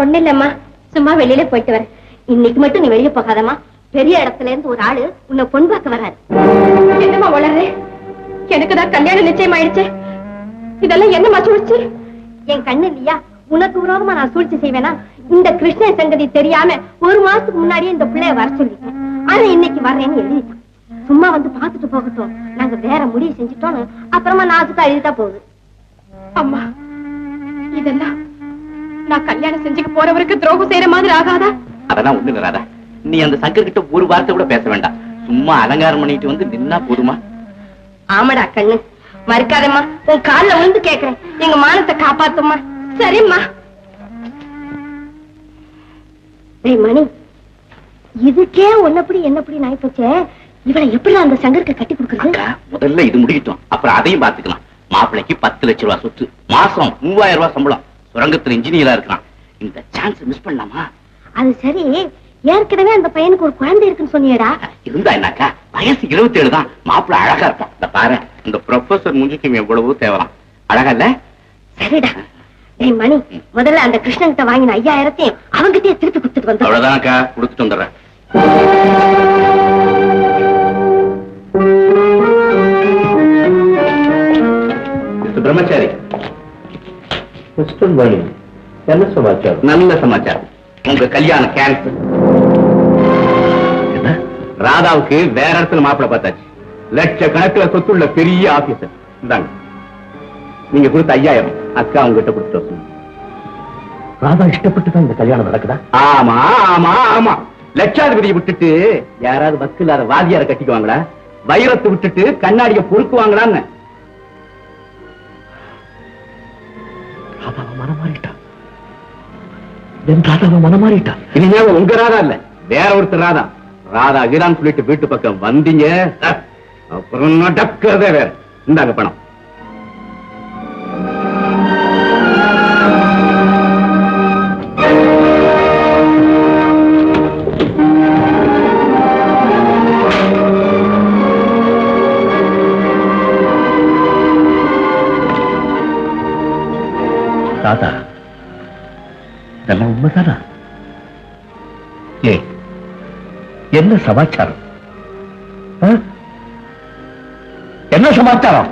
ஒண்ணு இல்லம்மா, சும்மா வெளியில போயிட்டு வரேன். இன்னைக்கு மட்டும் நீ வெளியே போகாதம்மா. பெரிய இடத்துல இருந்து ஒரு ஆளு உன்னை பொன் பார்க்க வராது. என்னம்மா வளர்றே? எனக்குதான் கல்யாணம் நிச்சயம் ஆயிடுச்சு. இதெல்லாம் என்னம்மா சூழ்ச்சி? என் கண்ணு இல்லையா? உனக்கு விரோதமா நான் சூழ்ச்சி செய்வேனா? இந்த கிருஷ்ண சங்கதி தெரியாம ஒரு மாசத்துக்கு முன்னாடியே இந்த பிள்ளைய வர சொல்லிட்டேன். ஆனா இன்னைக்கு வர்றேன்னு எழுதிட்டான். சும்மா வந்து பாத்துட்டு போகட்டும், நாங்க வேற முடிவு செஞ்சுட்டோம்னு அப்புறமா நாசுக்கா எழுதிட்டா போகுது. அம்மா, இதெல்லாம் நான் கல்யாணம் செஞ்சுக்க போறவருக்கு துரோகம் செய்யற மாதிரி ஆகாதா? அதெல்லாம் ஒண்ணு இல்ல ராதா. நீ அந்த சங்கர் கிட்ட ஒரு வார்த்தை கூட பேச வேண்டாம். சும்மா அலங்காரம் பண்ணிட்டு வந்து நின்னா போதுமா? ஆமாடா கண்ணு, மறுக்காதம்மா. உன் கால்ல விழுந்து கேக்குறேன், எங்க மானத்தை காப்பாத்துமா. சரிம்மா. மணி, இதுக்கே ஒன்னப்படி என்னப்படி நாய் போச்சே. இவளை எப்படி அந்த சங்கருக்கு கட்டி கொடுக்குறது? முதல்ல இது முடிக்கட்டும், அப்புறம் அதையும் பாத்துக்கலாம். மாப்பிள்ளைக்கு 10 லட்சம் ரூபாய் சொத்து, மாசம் 3000 ரூபாய் சம்பளம், சுரங்கத்துல இன்ஜினியரா இருக்கான். இந்த சான்ஸ் மிஸ் பண்ணலாமா? அது சரி, ஏற்கனவே அந்த பையனுக்கு ஒரு குழந்தை இருக்குன்னு சொன்னியடா. இருந்தா என்னக்கா, வயசு 27 தான். மாப்பிள்ளை அழகா இருப்பான். இந்த பாரு, இந்த ப்ரொஃபசர் முஞ்சுக்கு எவ்வளவோ தேவலாம். அழகா இல்ல? சரிடா. மணி, முதல்ல அந்த கிருஷ்ணன்கிட்ட வாங்கின 5000 அவங்கிட்டே திருப்பி கொடுத்துட்டு வந்து. அவ்வளவுதான்க்கா, கொடுத்துட்டு வந்துடுறேன். பிரம்மச்சாரி, என்ன சமாச்சாரம்? நல்ல சமாச்சாரம். உங்க கல்யாணம் கேன்சல். ராதாவுக்கு வேற இடத்துல மாப்பிள்ளை பார்த்தாச்சு. லட்சக்கணக்கில் சொத்துள்ள பெரிய ஆபீசர். இந்தாங்க, நீங்க கொடுத்த 5000 அக்கா உங்ககிட்ட கொடுத்து. ராதா இஷ்டப்பட்டுதான் இந்த கல்யாணம் நடக்குதா? ஆமா ஆமா ஆமா. லட்சாதிபதியை விட்டுட்டு யாராவது பஸ் இல்லாத வாதியார கட்டிக்குவாங்களா? வைரத்தை விட்டுட்டு கண்ணாடியை பொறுக்குவாங்களான்னு. ராதாவை மனமாறிட்டா. என் ராதாவை மனமாறிட்டா. இனிமே உங்க ராதா இல்ல, வேற ஒருத்தர் ராதா. ராதா கீரான்னு சொல்லிட்டு வீட்டு பக்கம் வந்தீங்க, அப்புறம் நடக்கிறதே வேற. இந்தாங்க பணம். ராதா, இதெல்லாம் உண்மைதானா? ஏ, என்ன சமாச்சாரம்? என்ன சமாச்சாரம்?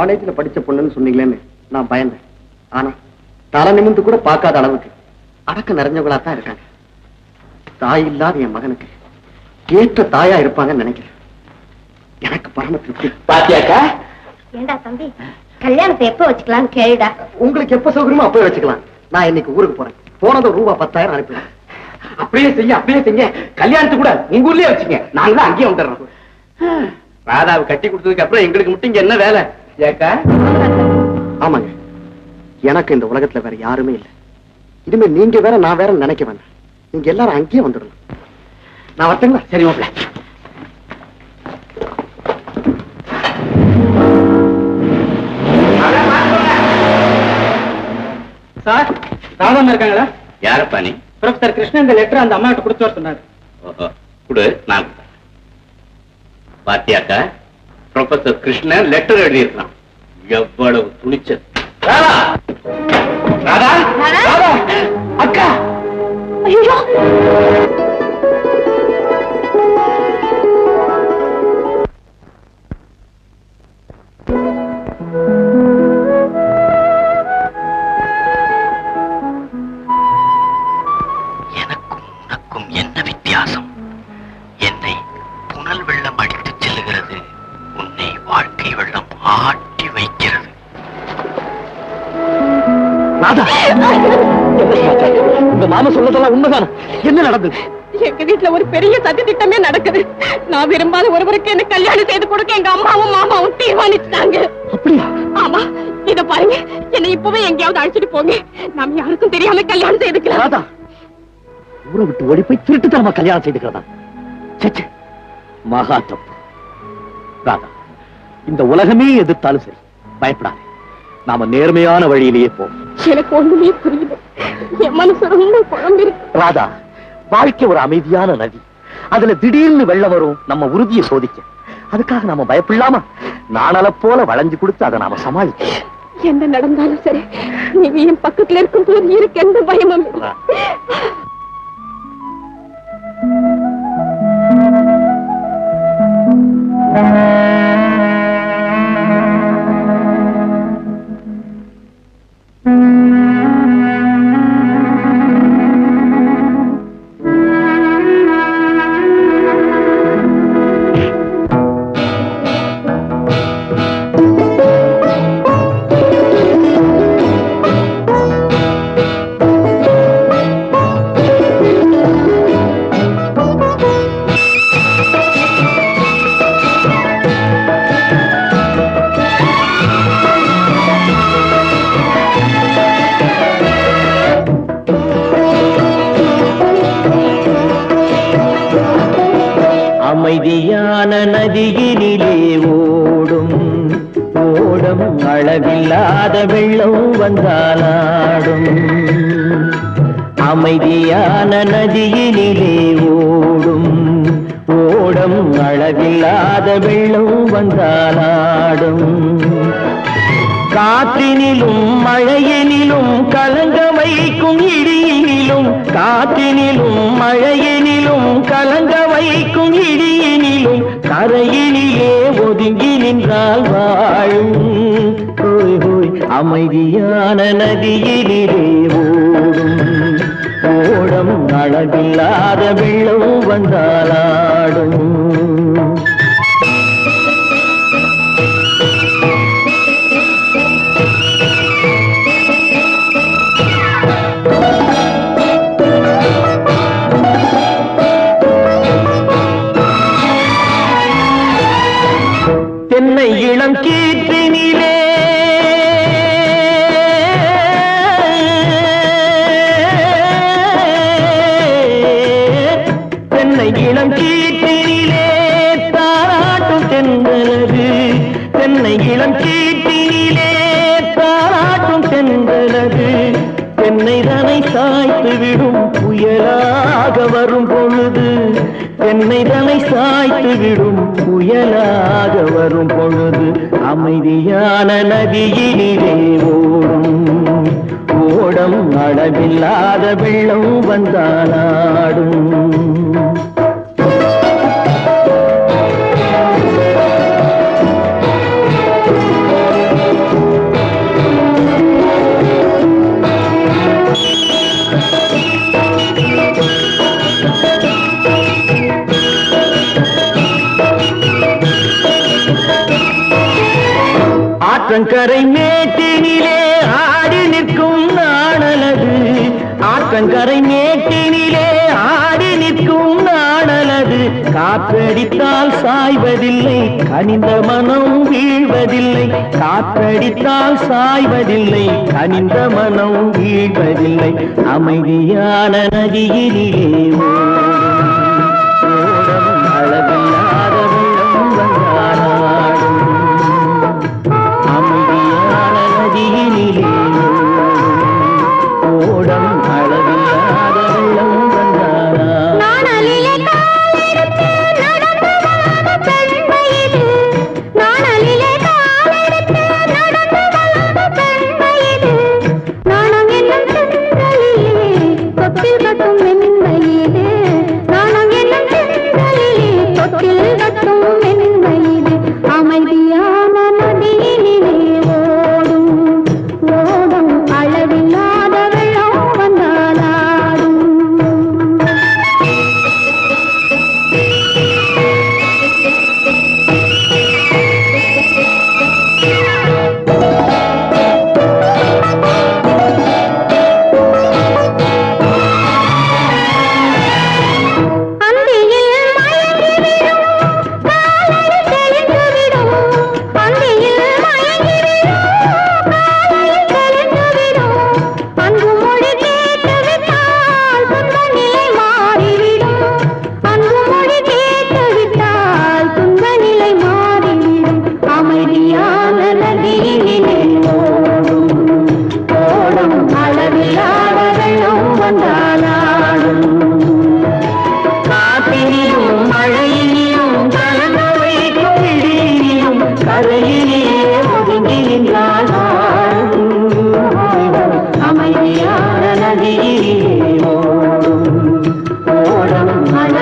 காலேஜ்ல படிச்ச பொண்ணுன்னு சொன்னீங்களேன்னு நான் பயந்தேன். ஆனா தலை நிமிந்து கூட பார்க்காத அளவுக்கு அடக்க நிறைஞ்சவங்களா தான் இருக்காங்க. தாய் இல்லாத என் மகனுக்கு ஏற்ற தாயா இருப்பாங்கன்னு நினைக்கிறேன். எனக்கு பரம திருப்தி. பாத்தியாக்கா? ஏண்டா தம்பி, கல்யாணத்தை எப்ப வச்சுக்கலாம்னு கேளுடா. உங்களுக்கு எப்ப சௌகரியமோ அப்பவே வச்சுக்கலாம். நான் இன்னைக்கு ஊருக்கு போறேன். போனதும் ரூபாய் 10,000 அனுப்பிடுறேன். அப்படியே செய்ய. கல்யாணத்து கூட உங்க ஊர்லயே வச்சுங்க, நாங்க தான் அங்கேயே வந்துடுறோம். ராதாவை கட்டி கொடுத்ததுக்கு அப்புறம் எங்களுக்கு மட்டும் இங்க என்ன வேலை? ஆமாங்க, எனக்கு இந்த உலகத்துல வேற யாருமே இல்லை. இனிமே நீங்க வேற நான் வேற நினைக்க வேண்டாம். நீங்க எல்லாரும் அங்கேயே வந்துடலாம். நான் வரட்டுங்களா? சரி மாப்பிள்ள. சார், ராதா இருக்காங்களா? யாரப்பா நீ? ப்ரொஃபசர் கிருஷ்ணன் இந்த லெட்டர் அந்த அம்மாட்ட கொடுத்து வர சொன்னாரு. கொடு, நான் பாத்தியாக்கா, ப்ரொஃபசர் கிருஷ்ணன் லெட்டர் எழுதியிருக்கான். எவ்வளவு துணிச்சல்! ராதா, ராதா, ராதா, அக்கா! ஐயோ, எனக்கும் உனக்கும் என்ன வித்தியாசம்? என்னை புனல் வெள்ளம் அடித்து செல்லுகிறது, உன்னை வாழ்க்கை வெள்ளம் ஆட்டி வைக்கிறது. உங்க மாமா சொல்லதெல்லாம் உண்மைதான? என்ன நடந்தது? எங்க வீட்டுல ஒரு பெரிய சதி திட்டமே நடக்குது. நான் விரும்பாத ஒருவருக்கு என்ன கல்யாணம் செய்து கொடுக்க எங்க அம்மாவும் மாமாவும் தீர்மானிச்சுட்டாங்க. அப்படியா? ஆமா, இத பாருங்க, என்னை இப்பவே எங்கேயாவது அழைச்சிட்டு போங்க. நாம யாருக்கும் தெரியாம கல்யாணம் செய்துக்கலாம். ஊரை விட்டு ஓடி போய் திருட்டுத்தனமா கல்யாணம் செய்துக்கிறதா? சச்சே, மகா தப்பு. ராதா, இந்த உலகமே எதிர்த்தாலும் சரி, பயப்படாதே. நாம நேர்மையான வழியிலேயே போவோம். எனக்கு ஒண்ணுமே புரியல. என் மனசு ரொம்ப குழம்பிருக்கு. ராதா, வாழ்க்கை ஒரு அமைதியான நதி. அதுல திடீர்னு வெள்ளம் வரும். நம்ம உறுதியை சோதிக்க. அதுக்காக நாம பயப்படலாமா? நாணல போல வளைஞ்சு கொடுத்து அதை நாம சமாளிக்க. என்ன நடந்தாலும் சரி, நீங்க என் பக்கத்துல இருக்கும் போது இருக்கு எந்த பயமும் இல்லை. அமைதியான நதியினிலே ஓடும் ஓடம் அளவில்லாத வெள்ளம் வந்தாலாடும். அமைதியான நதியினிலே ஓடும் ஓடம் அளவில்லாத வெள்ளம் வந்தாலாடும். காற்றினிலும் மழையினிலும் கலங்க வைக்கும் இடியினிலும், காற்றினிலும் மழையினிலும் கலங்க வைக்கும் இடியினிலும், கரையினிலே ஒதுங்கி நின்றால் வாழும். ஹோய் ஹோய், அமைதியான நதியினிலே ஓடும் ஓடம் அளவில்லாத வெள்ளம் வந்தாலாடும். தென்னை இளம் கீற்றினிலே தென்னை இளம் கீற்றினிலே தாராட்டும் தென்றலது. தென்னை இளம் கீற்றினிலே தாராட்டும் தென்றலது. தென்னை தனை சாய்த்து விடும் புயலாக வரும் பொழுது, தென்னை தனை சாய்த்து விடும் புயலாக வரும் பொழுது, அமைதியான நதியினிலே ஓடும் ஓடம் அளவில்லாத வெள்ளம் வந்தாலாடும். ஆற்றங்கரை மேட்டினிலே ஆடி நிற்கும் நாணலது. ஆற்றங்கரை மேட்டினிலே ஆடி நிற்கும் நாணலது. காற்றடித்தால் சாய்வதில்லை, கனிந்த மனம் வீழ்வதில்லை. காற்றடித்தால் சாய்வதில்லை, கனிந்த மனம் வீழ்வதில்லை. அமைதியான நதியினிலே ஓடும் அளவில்லாத வெள்ளம் வந்தாலாடும். அமைதியான நதியினிலே ஓடம் அளவில்லாத வெள்ளம் வந்தாலாடும்.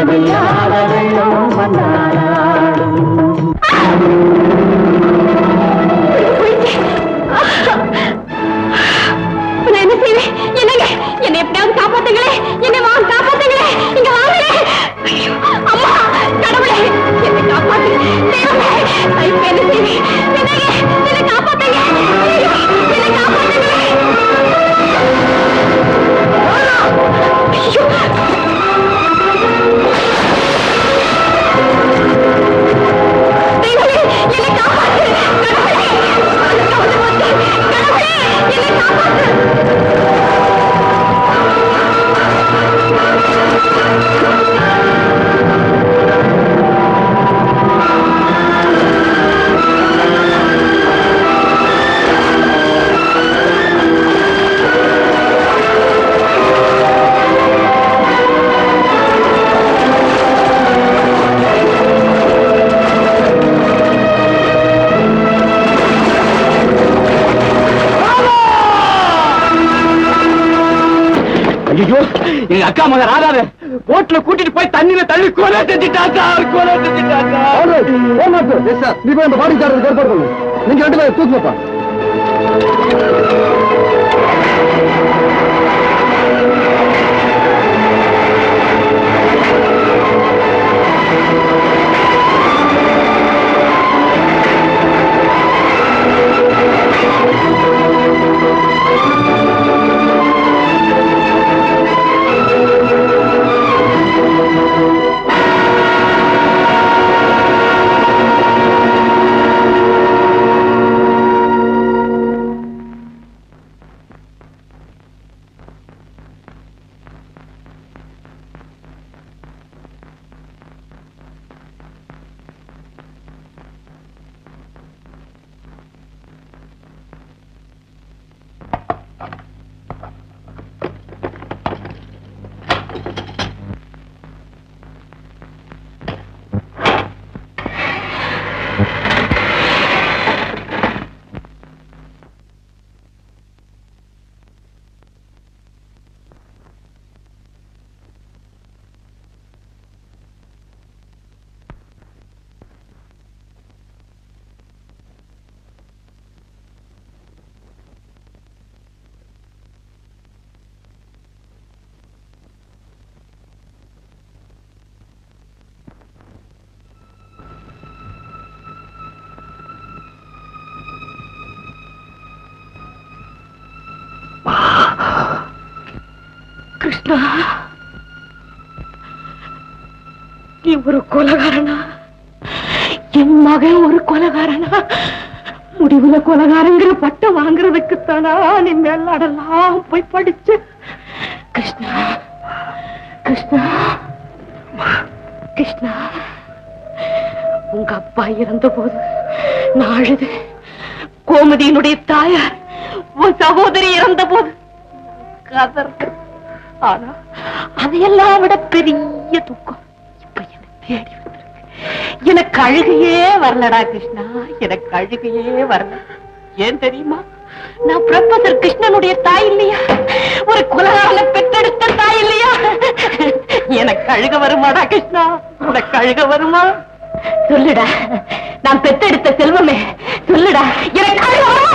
அளவில்லாத வெள்ளம் வந்தாடும். நான் என்ன செய்வேன்? என்னங்க என்னை எப்படியாவது காப்பாத்துங்களே, என்னை காப்பாத்துங்களே, இங்க வாங்களே. ஐயோ, அம்மா, கடவுளே, என்னை காப்பாத்து, தெய்வமே, நான் இப்ப என்ன செய்வேன்? என்னங்க என்னை காப்பாத்துங்க, ஐயோ, என்னை காப்பாத்துங்களே. ஐயோ, தெய்வமே, என்னை காப்பாத்து, கடவுளே, கடவுளே, என்னை காப்பாத்து. ஐயோ, எங்க அக்கா மக ராதாவே போட்ல கூட்டிட்டு போய் தண்ணியில தள்ளி கொலை செஞ்சுட்டாக்கா, கொலை செஞ்சுட்டாக்கா. நீ போய் அந்த பாடி சார்ஜ் ஏற்பாடு பண்ணு. நீங்க ரெண்டு பேரும் தூக்குங்கப்பா. கிருஷ்ணா, நீ ஒரு கொலைகாரனா? என் மகன் ஒரு கொலைகாரனா? முடிவுல கொலைகாரங்கிற பட்டம் வாங்குறதுக்குத்தானா நீ மேலாடெல்லாம் போய் படிச்சு? கிருஷ்ணா, கிருஷ்ணா, கிருஷ்ணா, உங்க அப்பா இறந்த போது நான் அழுது. கோமதியினுடைய தாயார் உன் சகோதரி இறந்த போது கதறது. ஆனா அதையெல்லாம் விட பெரிய துக்கம் இப்ப எனக்கு தேடி வந்திருக்கு. எனக்கு அழுகையே வரலடா கிருஷ்ணா, எனக்கு அழுகையே வரல. ஏன் தெரியுமா? நான் ப்ரொஃபசர் கிருஷ்ணனுடைய தாய் இல்லையா? ஒரு கொலைகாரனை பெற்றெடுத்த தாய் இல்லையா? எனக்கு அழுக வருமாடா கிருஷ்ணா? உனக்கு அழுக வருமா? சொல்லுடா, நான் பெற்றெடுத்த செல்வமே, சொல்லுடா, எனக்கு அழுக வருமா?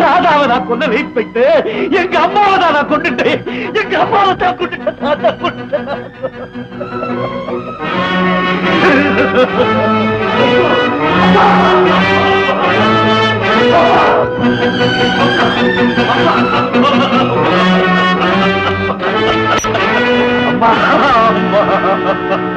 ராதாவை நான் கொண்டு வெயிட் போயிட்டு எங்க அம்மாவை தான் நான் கொண்டுட்டேன். எங்க அம்மாவை தான் கொண்டுட்டேன். அம்மா, அம்மா.